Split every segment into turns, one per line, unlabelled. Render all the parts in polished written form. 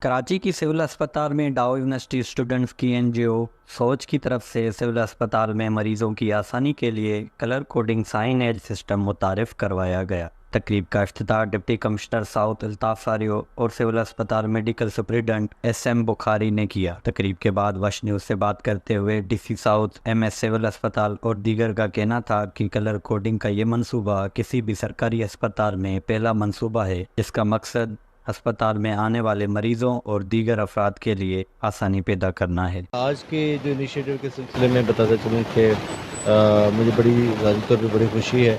کراچی کی سول اسپتال میں ڈاؤ یونیورسٹی اسٹوڈنٹس کی NGO سوچ کی طرف سے سول اسپتال میں مریضوں کی آسانی کے لیے colour coding signage system متعارف کروایا گیا۔ تقریب کا افتتاح deputy commissioner south Altaf Sario اور سول اسپتال میڈیکل سپرنٹنڈنٹ SM بخاری نے کیا۔ تقریب کے بعد وش نیوز سے بات کرتے ہوئے DC ساؤتھ MS سول اسپتال اور دیگر کا کہنا تھا کہ کلر کوڈنگ کا یہ منصوبہ کسی بھی سرکاری اسپتال میں پہلا منصوبہ ہے جس کا مقصد اسپتال میں آنے والے مریضوں اور دیگر افراد کے لیے آسانی پیدا کرنا ہے۔
آج کے جو انیشیٹو کے سلسلے میں بتاتا چلوں کہ مجھے ذاتی طور پہ بڑی خوشی ہے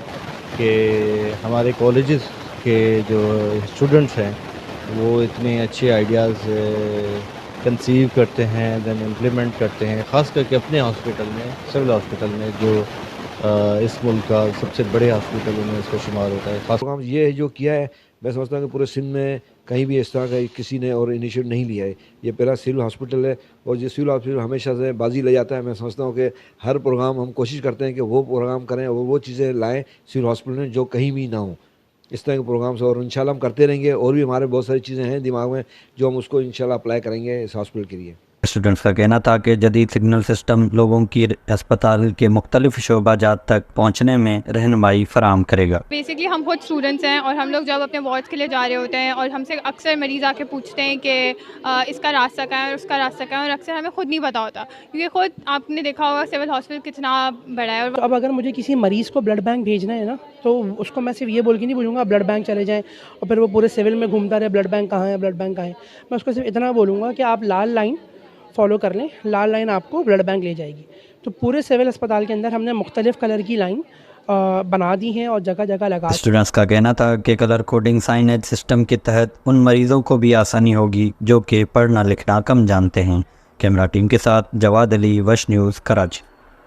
کہ ہمارے کالجز کے جو اسٹوڈنٹس ہیں وہ اتنے اچھے آئیڈیاز کنسیو کرتے ہیں دین امپلیمنٹ کرتے ہیں، خاص کر کے اپنے ہاسپٹل میں، سول ہاسپٹل میں جو اس ملک کا سب سے بڑے ہاسپٹلوں میں اس کا شمار ہوتا ہے۔ خاص
پروگرام یہ جو کیا ہے، میں سمجھتا ہوں کہ پورے سندھ میں کہیں بھی اس طرح کا کسی نے اور انیشیٹو نہیں لیا ہے۔ یہ پہلا سول ہاسپٹل ہے اور یہ سول ہاسپٹل ہمیشہ سے بازی لے جاتا ہے۔ میں سمجھتا ہوں کہ ہر پروگرام ہم کوشش کرتے ہیں کہ وہ پروگرام کریں اور وہ چیزیں لائیں سول ہاسپٹل میں جو کہیں بھی نہ ہوں، اس طرح کے پروگرامس، اور انشاءاللہ ہم کرتے رہیں گے۔ اور بھی ہمارے بہت ساری چیزیں ہیں دماغ میں جو ہم اس کو انشاءاللہ اپلائی کریں گے اس ہاسپٹل کے لیے۔
اسٹوڈنٹس کا کہنا تھا کہ جدید سگنل سسٹم لوگوں کی اسپتال کے مختلف شعبہ جات تک پہنچنے میں رہنمائی فراہم کرے گا۔
بیسکلی ہم خود اسٹوڈنٹس ہیں اور ہم لوگ جب اپنے وارڈس کے لیے جا رہے ہوتے ہیں اور ہم سے اکثر مریض آ کے پوچھتے ہیں کہ اس کا راستہ کہاں ہے اور اس کا راستہ کہاں ہے، اور اکثر ہمیں خود نہیں پتا ہوتا کیونکہ خود آپ نے دیکھا ہوگا سول ہاسپٹل کتنا بڑا ہے۔
تو اب اگر مجھے کسی مریض کو بلڈ بینک بھیجنا ہے نا، تو اس کو میں صرف یہ بول کے نہیں بولوں گا بلڈ بینک چلے جائیں اور پھر وہ پورے سول میں گھومتا رہے بلڈ بینک کہاں ہے بلڈ بینک کہاں ہے۔ میں اس کو صرف اتنا بولوں گا کہ آپ لال لائن فالو کر لیں، لال لائن آپ کو بلڈ بینک لے جائے گی۔ تو پورے سول اسپتال کے اندر ہم نے مختلف کلر کی لائن بنا دی ہیں اور جگہ جگہ لگا۔
اسٹوڈنٹس کا کہنا تھا کہ colour coding signage system کے تحت ان مریضوں کو بھی آسانی ہوگی جو کہ پڑھنا لکھنا کم جانتے ہیں۔ کیمرہ ٹیم کے ساتھ جواد علی، وش نیوز، کراچی۔